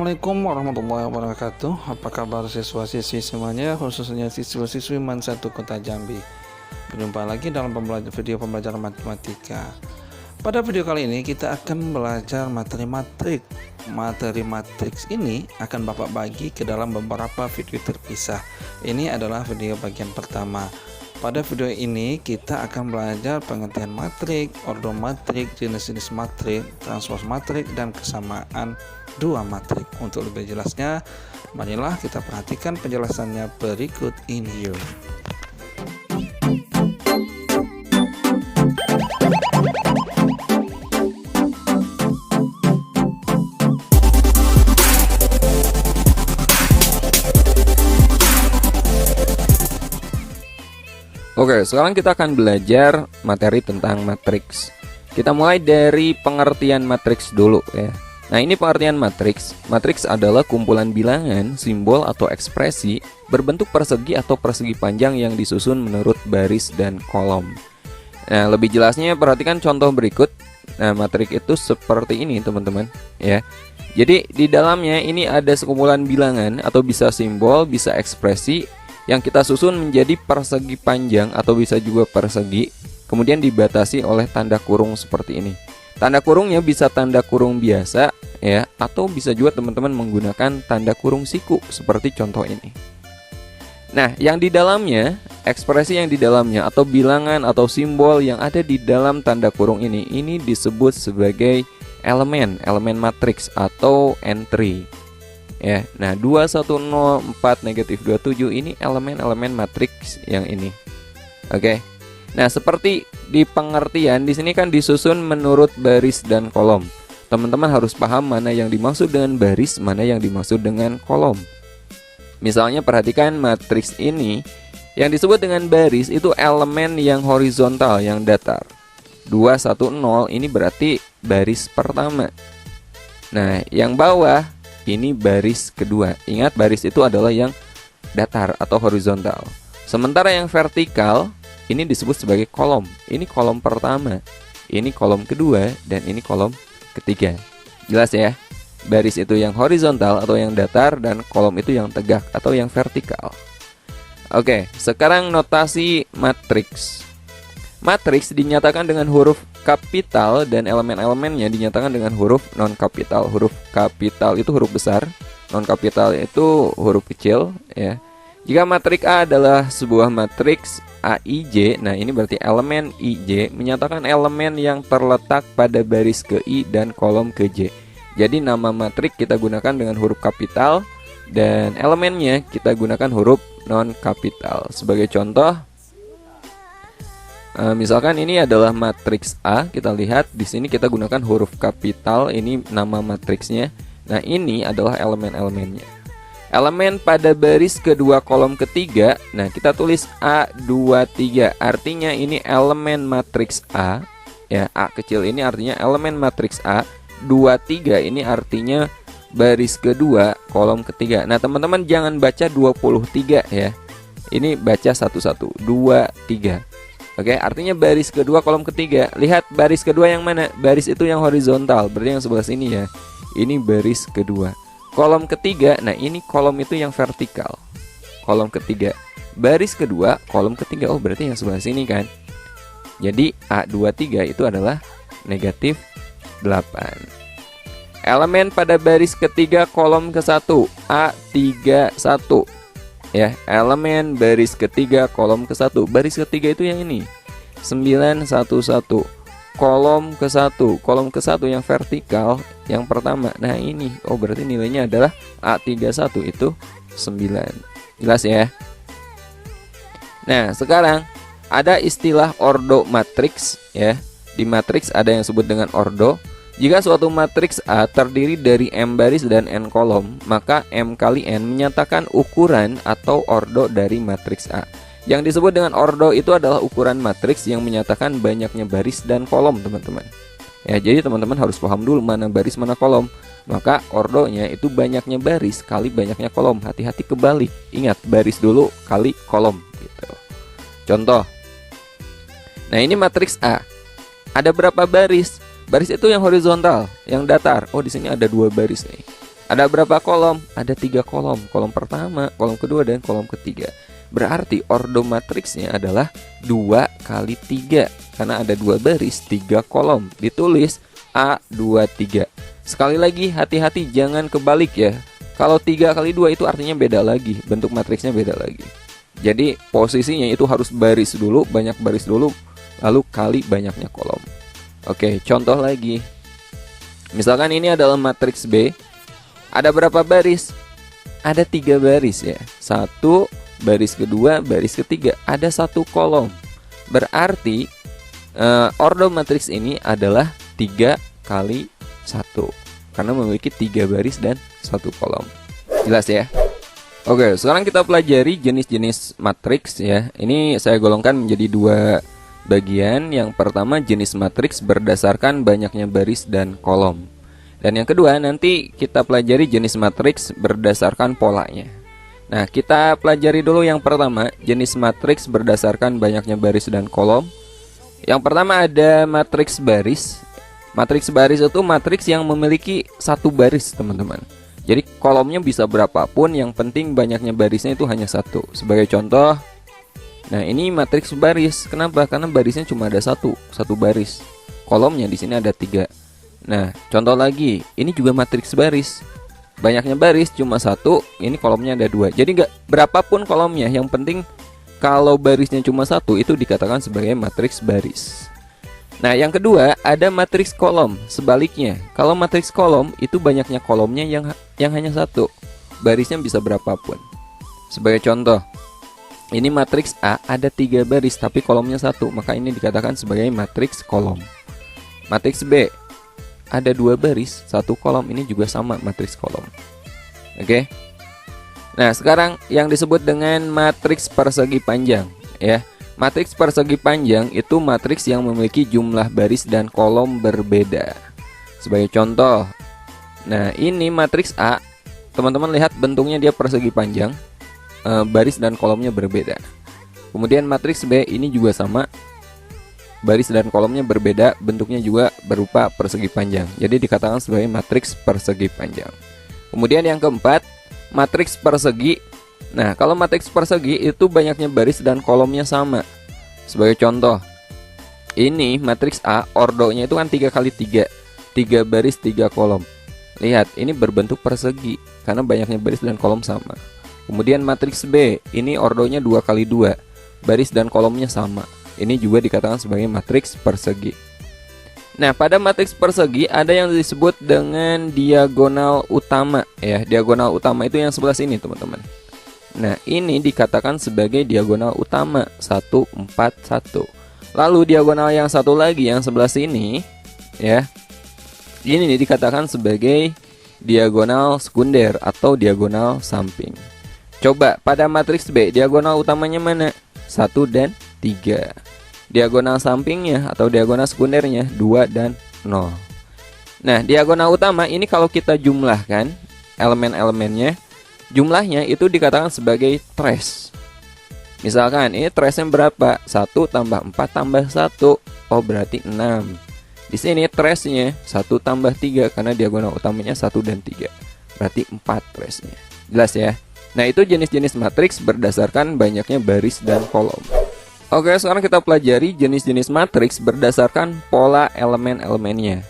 Assalamualaikum warahmatullahi wabarakatuh. Apa kabar siswa-siswi semuanya, khususnya siswa-siswi MAN 1 Kota Jambi. Berjumpa lagi dalam video pembelajaran matematika. Pada video kali ini kita akan belajar materi matriks. Materi matriks ini akan Bapak bagi ke dalam beberapa video terpisah. Ini adalah video bagian pertama. Pada video ini kita akan belajar pengertian matrik, ordo matrik, jenis-jenis matrik, transpose matrik, dan kesamaan dua matrik. Untuk lebih jelasnya, marilah kita perhatikan penjelasannya berikut ini yuk. Oke, sekarang kita akan belajar materi tentang matriks. Kita mulai dari pengertian matriks dulu ya. Nah, ini pengertian matriks. Matriks adalah kumpulan bilangan, simbol atau ekspresi berbentuk persegi atau persegi panjang yang disusun menurut baris dan kolom. Nah, lebih jelasnya perhatikan contoh berikut. Nah, matriks itu seperti ini, teman-teman, ya. Jadi, di dalamnya ini ada sekumpulan bilangan atau bisa simbol, bisa ekspresi yang kita susun menjadi persegi panjang atau bisa juga persegi, kemudian dibatasi oleh tanda kurung seperti ini. Tanda kurungnya bisa tanda kurung biasa ya, atau bisa juga teman-teman menggunakan tanda kurung siku seperti contoh ini. Nah, yang di dalamnya, ekspresi yang di dalamnya atau bilangan atau simbol yang ada di dalam tanda kurung ini disebut sebagai elemen matriks atau entry. Ya, nah 2104 negatif 27 ini elemen matriks yang ini. Oke. Nah, seperti di pengertian di sini kan disusun menurut baris dan kolom. Teman-teman harus paham mana yang dimaksud dengan baris, mana yang dimaksud dengan kolom. Misalnya perhatikan matriks ini, yang disebut dengan baris itu elemen yang horizontal, yang datar. 210 ini berarti baris pertama. Nah, yang bawah ini baris kedua. Ingat, baris itu adalah yang datar atau horizontal. Sementara yang vertikal ini disebut sebagai kolom. Ini kolom pertama, ini kolom kedua, dan ini kolom ketiga. Jelas ya? Baris itu yang horizontal atau yang datar, dan kolom itu yang tegak atau yang vertikal. Oke, sekarang notasi matriks. Matriks dinyatakan dengan huruf kapital dan elemen-elemennya dinyatakan dengan huruf non kapital. Huruf kapital itu huruf besar, non kapital itu huruf kecil ya. Jika matrik A adalah sebuah matriks AIJ, nah ini berarti elemen IJ menyatakan elemen yang terletak pada baris ke I dan kolom ke J. Jadi nama matrik kita gunakan dengan huruf kapital dan elemennya kita gunakan huruf non kapital. Sebagai contoh, misalkan ini adalah matriks A, kita lihat di sini kita gunakan huruf kapital, ini nama matriksnya. Nah, ini adalah elemen-elemennya. Elemen pada baris kedua kolom ketiga, nah kita tulis A23, artinya ini elemen matriks A. Ya, A kecil ini artinya elemen matriks A. 23 ini artinya baris kedua kolom ketiga. Nah, teman-teman jangan baca 23 ya. Ini baca satu-satu, 23. Oke, artinya baris kedua kolom ketiga. Lihat baris kedua yang mana? Baris itu yang horizontal, berarti yang sebelah sini ya. Ini baris kedua. Kolom ketiga, nah ini kolom itu yang vertikal. Kolom ketiga. Baris kedua, kolom ketiga. Oh, berarti yang sebelah sini kan. Jadi A23 itu adalah negatif 8. Elemen pada baris ketiga kolom ke-1, A31. Ya, elemen baris ketiga kolom ke-1. Baris ketiga itu yang ini 911. Kolom ke-1. Kolom ke-1 yang vertikal yang pertama. Nah, ini oh berarti nilainya adalah A31 itu 9. Jelas ya? Nah, sekarang ada istilah ordo matriks ya. Di matriks ada yang disebut dengan ordo. Jika suatu matriks A terdiri dari M baris dan N kolom, maka M kali N menyatakan ukuran atau ordo dari matriks A. Yang disebut dengan ordo itu adalah ukuran matriks yang menyatakan banyaknya baris dan kolom, teman-teman. Ya, jadi teman-teman harus paham dulu mana baris mana kolom. Maka ordonya itu banyaknya baris kali banyaknya kolom. Hati-hati kebalik. Ingat, baris dulu kali kolom gitu. Contoh. Nah, ini matriks A. Ada berapa baris? Baris itu yang horizontal, yang datar. Oh, di sini ada 2 baris nih. Ada berapa kolom? Ada 3 kolom. Kolom pertama, kolom kedua, dan kolom ketiga. Berarti ordo matriksnya adalah 2 kali 3. Karena ada 2 baris, 3 kolom. Ditulis A23. Sekali lagi, hati-hati jangan kebalik ya. Kalau 3 kali 2 itu artinya beda lagi. Bentuk matriksnya beda lagi. Jadi posisinya itu harus baris dulu, banyak baris dulu, lalu kali banyaknya kolom. Oke, contoh lagi. Misalkan ini adalah matriks B. Ada berapa baris? Ada 3 baris ya. 1, baris kedua, baris ketiga. Ada 1 kolom. Berarti ordo matriks ini adalah 3 kali 1. Karena memiliki 3 baris dan 1 kolom. Jelas ya? Oke, sekarang kita pelajari jenis-jenis matriks ya. Ini saya golongkan menjadi 2 bagian. Yang pertama jenis matriks berdasarkan banyaknya baris dan kolom. Dan yang kedua nanti kita pelajari jenis matriks berdasarkan polanya. Nah, kita pelajari dulu yang pertama, jenis matriks berdasarkan banyaknya baris dan kolom. Yang pertama ada matriks baris. Matriks baris itu matriks yang memiliki 1 baris, teman-teman. Jadi kolomnya bisa berapapun, yang penting banyaknya barisnya itu hanya 1. Sebagai contoh, nah ini matriks baris. Kenapa? Karena barisnya cuma ada 1 baris. Kolomnya di sini ada 3. Nah, contoh lagi, ini juga matriks baris. Banyaknya baris cuma 1, ini kolomnya ada 2. Jadi nggak berapapun kolomnya, yang penting kalau barisnya cuma 1 itu dikatakan sebagai matriks baris. Nah, yang kedua ada matriks kolom. Sebaliknya, kalau matriks kolom itu banyaknya kolomnya yang hanya 1. Barisnya bisa berapapun. Sebagai contoh, ini matriks A ada 3 baris tapi kolomnya 1, maka ini dikatakan sebagai matriks kolom. Matriks B ada 2 baris, 1 kolom, ini juga sama matriks kolom. Oke. Nah, sekarang yang disebut dengan matriks persegi panjang ya. Matriks persegi panjang itu matriks yang memiliki jumlah baris dan kolom berbeda. Sebagai contoh, nah ini matriks A. Teman-teman lihat bentuknya dia persegi panjang, baris dan kolomnya berbeda. Kemudian matriks B ini juga sama, baris dan kolomnya berbeda, bentuknya juga berupa persegi panjang. Jadi dikatakan sebagai matriks persegi panjang. Kemudian yang keempat, matriks persegi. Nah, kalau matriks persegi itu banyaknya baris dan kolomnya sama. Sebagai contoh, ini matriks A, ordonya itu kan 3 kali 3. 3 baris, 3 kolom. Lihat, ini berbentuk persegi karena banyaknya baris dan kolom sama. Kemudian matriks B, ini ordonya 2 kali 2. Baris dan kolomnya sama. Ini juga dikatakan sebagai matriks persegi. Nah, pada matriks persegi ada yang disebut dengan diagonal utama ya. Diagonal utama itu yang sebelah sini, teman-teman. Nah, ini dikatakan sebagai diagonal utama 1, 4, 1. Lalu diagonal yang satu lagi yang sebelah sini ya. Ini dikatakan sebagai diagonal sekunder atau diagonal samping. Coba pada matriks B, diagonal utamanya mana? 1 dan 3. Diagonal sampingnya atau diagonal sekundernya 2 dan 0. Nah, diagonal utama ini kalau kita jumlahkan elemen-elemennya, jumlahnya itu dikatakan sebagai trace. Misalkan ini trace-nya berapa? 1 tambah 4 tambah 1. Oh, berarti 6. Di sini trace-nya 1 tambah 3 karena diagonal utamanya 1 dan 3. Berarti 4 trace-nya. Jelas ya? Nah, itu jenis-jenis matriks berdasarkan banyaknya baris dan kolom. Oke, sekarang kita pelajari jenis-jenis matriks berdasarkan pola elemen-elemennya.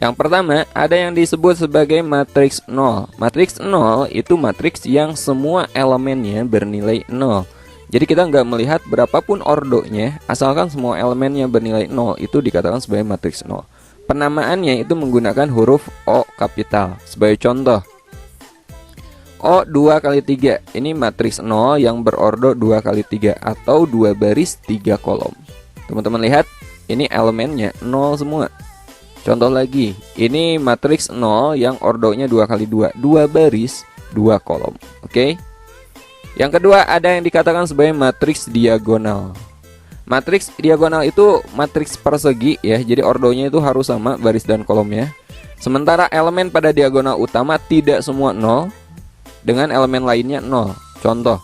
Yang pertama, ada yang disebut sebagai matriks 0. Matriks 0 itu matriks yang semua elemennya bernilai 0. Jadi kita nggak melihat berapapun ordonya, asalkan semua elemennya bernilai 0, itu dikatakan sebagai matriks 0. Penamaannya itu menggunakan huruf O kapital. Sebagai contoh, O 2 kali 3. Ini matriks 0 yang berordo 2 kali 3 atau 2 baris 3 kolom. Teman-teman lihat, ini elemennya 0 semua. Contoh lagi, ini matriks 0 yang ordonya 2 kali 2, 2 baris 2 kolom. Oke. Yang kedua ada yang dikatakan sebagai matriks diagonal. Matriks diagonal itu matriks persegi ya. Jadi ordonya itu harus sama baris dan kolomnya. Sementara elemen pada diagonal utama tidak semua 0. Dengan elemen lainnya 0. Contoh,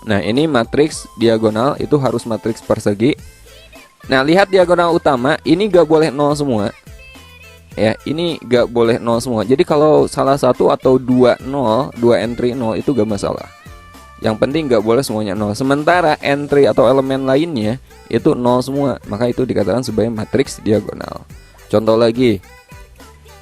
nah ini matriks diagonal itu harus matriks persegi. Nah, lihat diagonal utama ini gak boleh 0 semua. ya, ini gak boleh 0 semua. Jadi kalau salah satu atau dua entry 0 itu gak masalah. Yang penting gak boleh semuanya 0. Sementara entry atau elemen lainnya itu 0 semua, maka itu dikatakan sebagai matriks diagonal. Contoh lagi.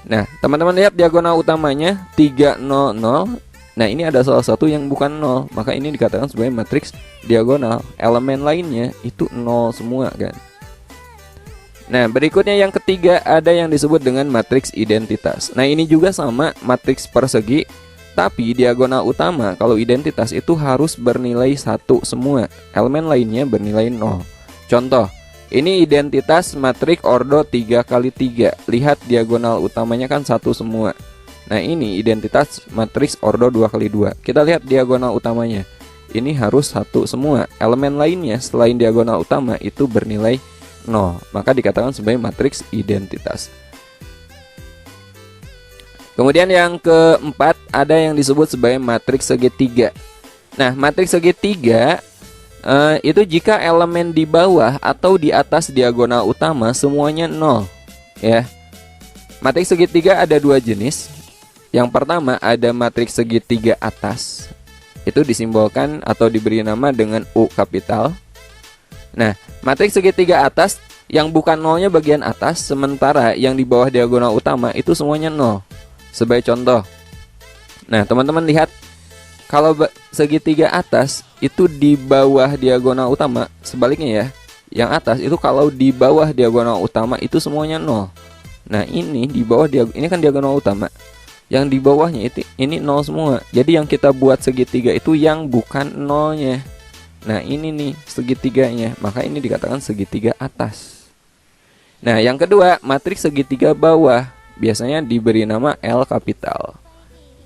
Nah, teman-teman lihat diagonal utamanya 3 0 0. Nah, ini ada salah satu yang bukan 0, maka ini dikatakan sebagai matriks diagonal. Elemen lainnya itu 0 semua kan. Nah, berikutnya yang ketiga ada yang disebut dengan matriks identitas. Nah, ini juga sama matriks persegi, tapi diagonal utama kalau identitas itu harus bernilai 1 semua. Elemen lainnya bernilai 0. Contoh, ini identitas matriks ordo 3x3. Lihat diagonal utamanya kan 1 semua. Nah, ini identitas matriks ordo 2x2. Kita lihat diagonal utamanya. Ini harus 1 semua. Elemen lainnya selain diagonal utama itu bernilai 0, maka dikatakan sebagai matriks identitas. Kemudian yang keempat ada yang disebut sebagai matriks segitiga. Nah, matriks segitiga itu jika elemen di bawah atau di atas diagonal utama semuanya 0 ya. Matriks segitiga ada 2 jenis. Yang pertama ada matriks segitiga atas. Itu disimbolkan atau diberi nama dengan U kapital. Nah, matriks segitiga atas yang bukan 0-nya bagian atas, sementara yang di bawah diagonal utama itu semuanya 0. Sebagai contoh. Nah, teman-teman lihat, kalau segitiga atas itu di bawah diagonal utama, sebaliknya ya. Yang atas itu kalau di bawah diagonal utama itu semuanya 0. Nah, ini di bawah ini kan diagonal utama. Yang di bawahnya itu ini 0 semua. Jadi yang kita buat segitiga itu yang bukan 0-nya. Nah, ini nih segitiganya, maka ini dikatakan segitiga atas. Nah, yang kedua, matriks segitiga bawah biasanya diberi nama L kapital.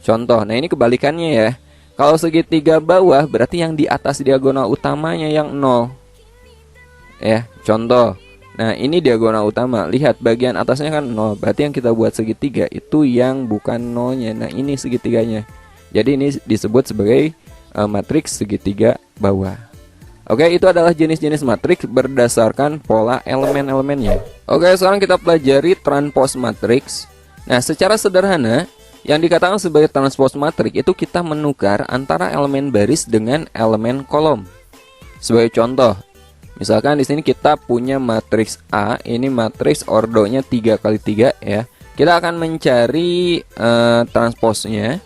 Contoh, nah ini kebalikannya ya. Kalau segitiga bawah berarti yang di atas diagonal utamanya yang 0. Ya, contoh. Nah, ini diagonal utama. Lihat bagian atasnya kan 0. Berarti yang kita buat segitiga itu yang bukan 0-nya. Nah, ini segitiganya. Jadi ini disebut sebagai matriks segitiga bawah. Oke, itu adalah jenis-jenis matriks berdasarkan pola elemen-elemennya. Oke, sekarang kita pelajari transpose matriks. Nah, secara sederhana, yang dikatakan sebagai transpose matriks itu kita menukar antara elemen baris dengan elemen kolom. Sebagai contoh, misalkan di sini kita punya matriks A, ini matriks ordonya 3x3 ya. Kita akan mencari transposnya.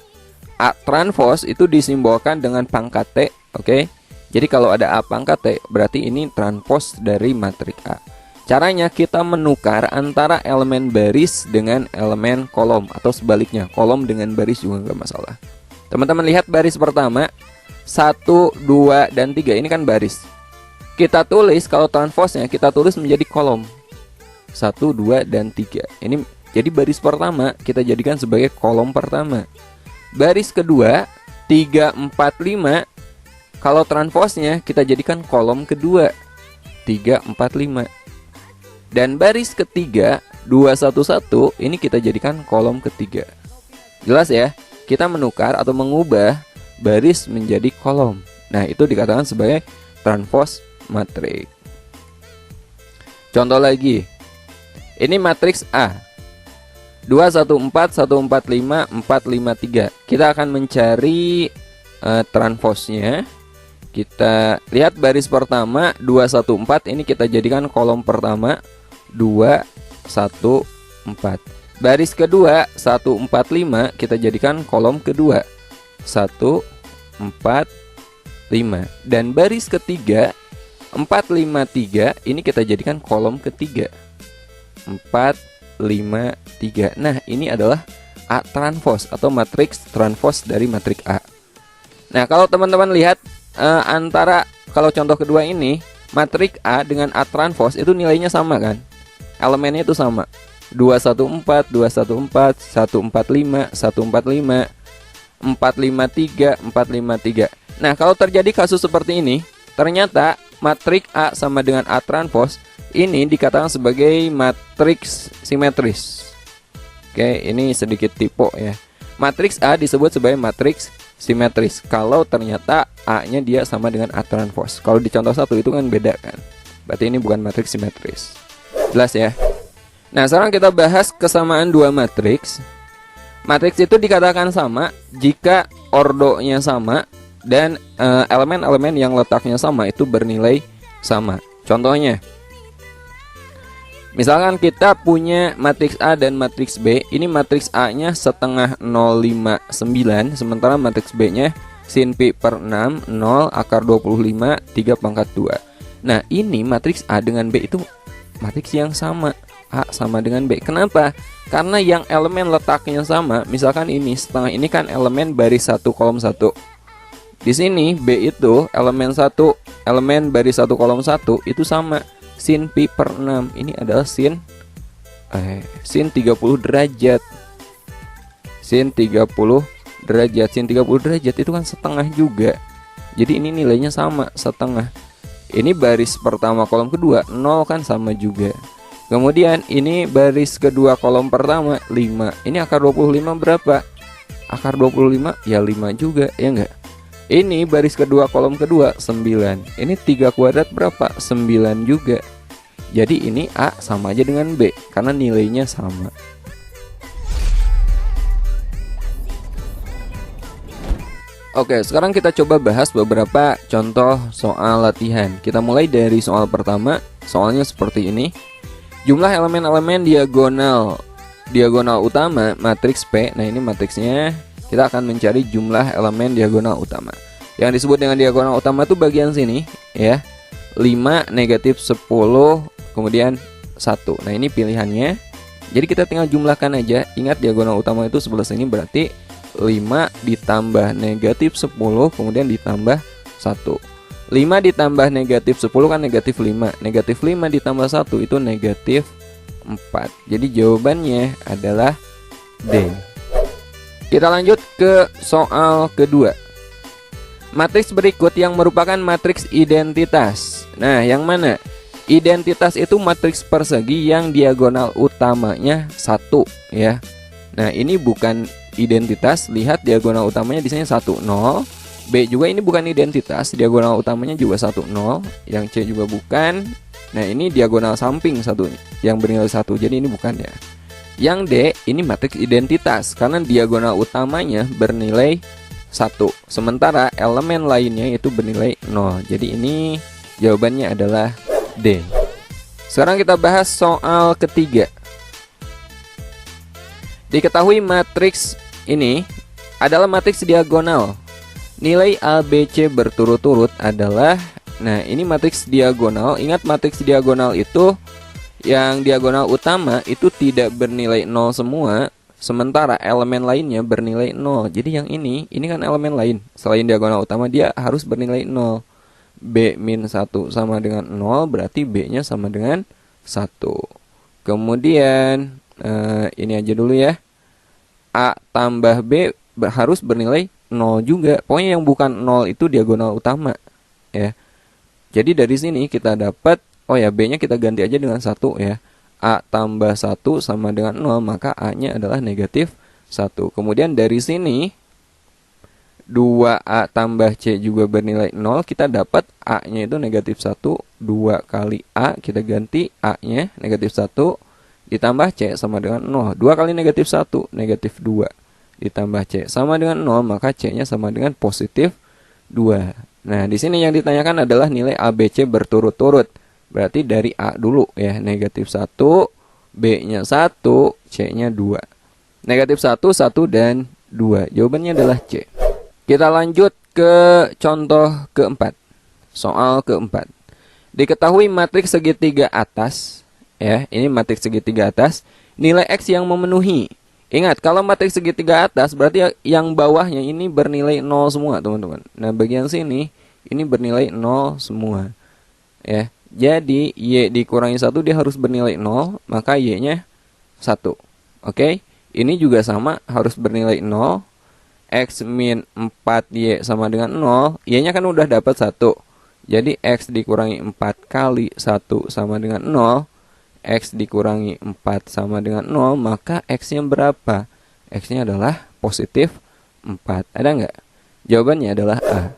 A transpose itu disimbolkan dengan pangkat T, oke? Jadi kalau ada A pangkat T, berarti ini transpose dari matriks A. Caranya kita menukar antara elemen baris dengan elemen kolom, atau sebaliknya, kolom dengan baris juga nggak masalah. Teman-teman lihat baris pertama, 1, 2, dan 3, ini kan baris. Kita tulis, kalau transpose-nya kita tulis menjadi kolom 1, 2, dan 3. Ini jadi baris pertama kita jadikan sebagai kolom pertama. Baris kedua 3, 4, 5, kalau transpose-nya kita jadikan kolom kedua 3, 4, 5. Dan baris ketiga 2, 1, 1 ini kita jadikan kolom ketiga. Jelas ya? Kita menukar atau mengubah baris menjadi kolom. Nah, itu dikatakan sebagai transpose matriks. Contoh lagi. Ini matriks A. 2, 1, 4, 1, 4, 5, 4, 5, 3. Kita akan mencari transpose-nya. Kita lihat baris pertama 2, 1, 4 ini kita jadikan kolom pertama 2, 1, 4. Baris kedua 1, 4, 5 kita jadikan kolom kedua 1, 4, 5. Dan baris ketiga 4, 5, 3 ini kita jadikan kolom ketiga 4, 5, 3. Nah, ini adalah A transpose atau matriks transpose dari matriks A. Nah, kalau teman-teman lihat antara kalau contoh kedua ini matriks A dengan A transpose itu nilainya sama kan? Elemennya itu sama. 2, 1, 4, 2, 1, 4, 1, 4, 5, 1, 4, 5, 4, 5, 3, 4, 5, 3. Nah, kalau terjadi kasus seperti ini, ternyata matriks A sama dengan A transpose ini dikatakan sebagai matriks simetris. Oke, ini sedikit typo ya. Matriks A disebut sebagai matriks simetris kalau ternyata A-nya dia sama dengan A transpose. Kalau di contoh 1 itu kan beda kan. Berarti ini bukan matriks simetris. Jelas ya? Nah, sekarang kita bahas kesamaan dua matriks. Matriks itu dikatakan sama jika ordonya sama dan elemen-elemen yang letaknya sama itu bernilai sama. Contohnya, misalkan kita punya matriks A dan matriks B. Ini matriks A-nya setengah 059, sementara matriks B-nya sin pi per 6, 0, akar 25, 3 pangkat 2. Nah, ini matriks A dengan B itu matriks yang sama. A sama dengan B. Kenapa? Karena yang elemen letaknya sama. Misalkan ini setengah, ini kan elemen baris 1 kolom 1. Di sini B itu elemen 1, elemen baris 1 kolom 1 itu sama. Sin pi per 6 ini adalah sin 30 derajat. Sin 30 derajat. Sin 30 derajat itu kan setengah juga. Jadi ini nilainya sama, setengah. Ini baris pertama kolom kedua 0 kan sama juga. Kemudian ini baris kedua kolom pertama 5. Ini akar 25 berapa? Akar 25 ya 5 juga, ya enggak? Ini baris kedua kolom kedua 9. Ini 3 kuadrat berapa? 9 juga. Jadi ini A sama aja dengan B karena nilainya sama. Oke, sekarang kita coba bahas beberapa contoh soal latihan. Kita mulai dari soal pertama. Soalnya seperti ini. Jumlah elemen-elemen diagonal utama matriks P. Nah, ini matriksnya. Kita akan mencari jumlah elemen diagonal utama. Yang disebut dengan diagonal utama itu bagian sini, ya. 5, negatif 10, kemudian 1. Nah, ini pilihannya. Jadi kita tinggal jumlahkan aja. Ingat diagonal utama itu sebelah sini, berarti 5 ditambah negatif 10, kemudian ditambah 1. 5 ditambah negatif 10 kan negatif 5. Negatif 5 ditambah 1 itu negatif 4. Jadi jawabannya adalah D. Kita lanjut ke soal kedua. Matriks berikut yang merupakan matriks identitas. Nah, yang mana? Identitas itu matriks persegi yang diagonal utamanya 1, ya. Nah, ini bukan identitas. Lihat diagonal utamanya di sini 1, 0. B juga ini bukan identitas, diagonal utamanya juga 1, 0. Yang C juga bukan. Nah, ini diagonal samping satu yang bernilai 1. Jadi ini bukan, ya. Yang D ini matriks identitas karena diagonal utamanya bernilai 1. Sementara elemen lainnya itu bernilai 0. Jadi ini jawabannya adalah D. Sekarang kita bahas soal ketiga. Diketahui matriks ini adalah matriks diagonal. Nilai A, B, C berturut-turut adalah, nah ini matriks diagonal. Ingat matriks diagonal itu yang diagonal utama itu tidak bernilai 0 semua, sementara elemen lainnya bernilai 0. Jadi yang ini kan elemen lain. Selain diagonal utama dia harus bernilai 0. B min 1 sama dengan 0, berarti B-nya sama dengan 1. Kemudian ini aja dulu ya. A tambah B harus bernilai 0 juga. Pokoknya yang bukan 0 itu diagonal utama, ya. Jadi dari sini kita dapat, oh ya, B-nya kita ganti aja dengan 1, ya. A tambah 1 sama dengan 0, maka A-nya adalah negatif 1. Kemudian dari sini 2A tambah C juga bernilai 0, kita dapat A-nya itu negatif 1. 2 kali A kita ganti A-nya negatif 1 ditambah C sama dengan 0. 2 kali negatif 1 negatif 2 ditambah C sama dengan 0, maka C-nya sama dengan positif 2. Nah, di sini yang ditanyakan adalah nilai A, B, C berturut-turut. Berarti dari A dulu, ya, negatif 1, B-nya 1, C-nya 2. Negatif 1, 1, dan 2. Jawabannya adalah C. Kita lanjut ke contoh keempat. Soal keempat. Diketahui matriks segitiga atas, ya, ini matriks segitiga atas, nilai X yang memenuhi. Ingat, kalau matriks segitiga atas berarti yang bawahnya ini bernilai 0 semua, teman-teman. Nah, bagian sini ini bernilai 0 semua. Ya. Jadi Y dikurangi 1 dia harus bernilai 0, maka Y-nya 1. Oke? Ini juga sama, harus bernilai 0. X min 4Y sama dengan 0. Y-nya kan udah dapat 1. Jadi X dikurangi 4 kali 1 sama dengan 0. X dikurangi 4 sama dengan 0, maka X-nya berapa? X-nya adalah positif 4. Ada nggak? Jawabannya adalah A.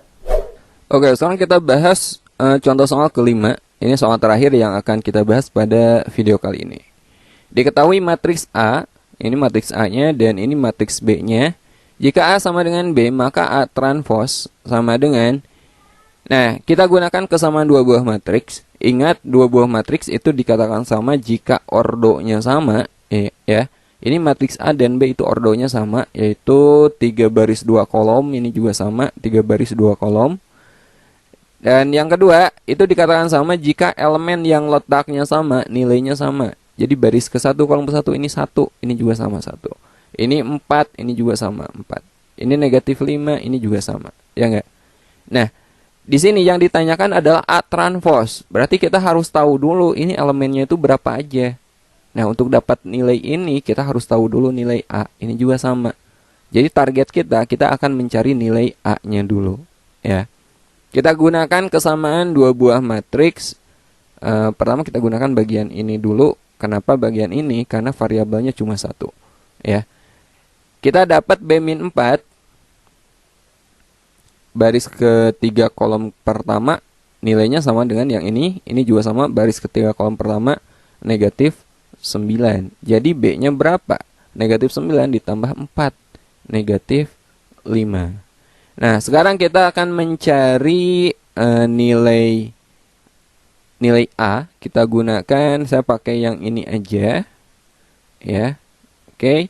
Oke, sekarang kita bahas contoh soal kelima. Ini soal terakhir yang akan kita bahas pada video kali ini. Diketahui matriks A, ini matriks A-nya dan ini matriks B-nya. Jika A sama dengan B, maka A transpose sama dengan, nah, kita gunakan kesamaan dua buah matriks. Ingat, dua buah matriks itu dikatakan sama jika ordonya sama, ya. Ini matriks A dan B itu ordonya sama, yaitu 3 baris 2 kolom, ini juga sama, 3 baris 2 kolom. Dan yang kedua, itu dikatakan sama jika elemen yang letaknya sama, nilainya sama. Jadi baris ke-1, kolom ke-1 ini 1, ini juga sama 1. Ini 4, ini juga sama 4. Ini negatif 5, ini juga sama. Ya enggak? Nah, di sini yang ditanyakan adalah A transpose. Berarti kita harus tahu dulu ini elemennya itu berapa aja. Nah, untuk dapat nilai ini kita harus tahu dulu nilai A. Ini juga sama. Jadi target kita akan mencari nilai A-nya dulu, ya. Kita gunakan kesamaan dua buah matriks. Pertama kita gunakan bagian ini dulu. Kenapa bagian ini? Karena variabelnya cuma 1, ya. Kita dapat B-4 baris ketiga kolom pertama nilainya sama dengan yang ini juga sama, baris ketiga kolom pertama negatif 9. Jadi B-nya berapa? Negatif 9 ditambah 4, negatif 5. Nah, sekarang kita akan mencari nilai A. Kita gunakan, saya pakai yang ini aja, ya. Oke.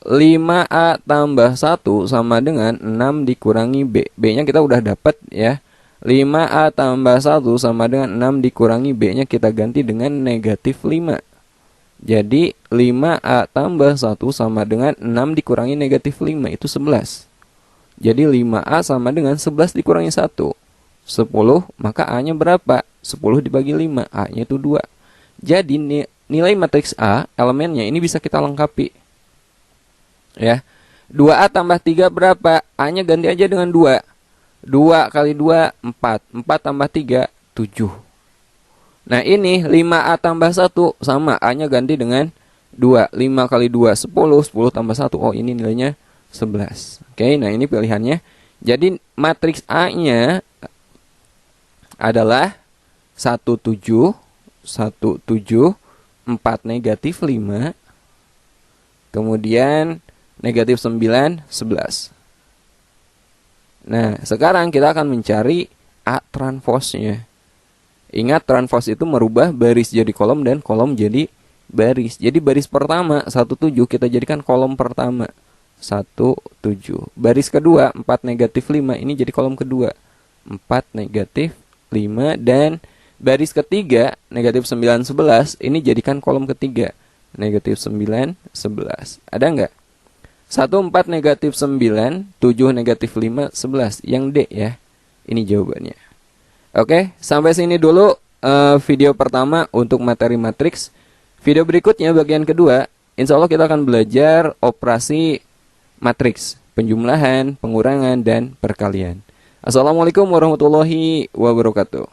5A tambah 1 sama dengan 6 dikurangi B. B-nya kita udah dapat, ya. 5A tambah 1 sama dengan 6 dikurangi B-nya kita ganti dengan negatif 5. Jadi 5A tambah 1 sama dengan 6 dikurangi negatif 5, itu 11. Jadi 5A sama dengan 11 dikurangi 1, 10. Maka A-nya berapa? 10 dibagi 5, A-nya itu 2. Jadi nilai matriks A, elemennya ini bisa kita lengkapi, ya. 2A tambah 3 berapa? A-nya ganti aja dengan 2. 2 kali 2, 4. 4 tambah 3, 7. Nah, ini 5A tambah 1 sama, A-nya ganti dengan 2. 5 kali 2, 10. 10 tambah 1, oh ini nilainya 11. Oke, nah ini pilihannya. Jadi matriks A-nya adalah 1, 7, 1, 7, 4 negatif 5, kemudian negatif 9, 11. Nah, sekarang kita akan mencari A transpose-nya. Ingat, transpose itu merubah baris jadi kolom dan kolom jadi baris. Jadi baris pertama 1, 7 kita jadikan kolom pertama 1, 7. Baris kedua 4 negatif 5 ini jadi kolom kedua 4 negatif 5. Dan baris ketiga negatif 9, 11 ini jadikan kolom ketiga negatif 9, 11. Ada nggak? 1, 4 negatif 9, 7 negatif 5, 11. Yang D, ya. Ini jawabannya. Oke, sampai sini dulu video pertama untuk materi matriks. Video berikutnya bagian kedua, insya Allah kita akan belajar operasi matriks, penjumlahan, pengurangan, dan perkalian. Assalamualaikum warahmatullahi wabarakatuh.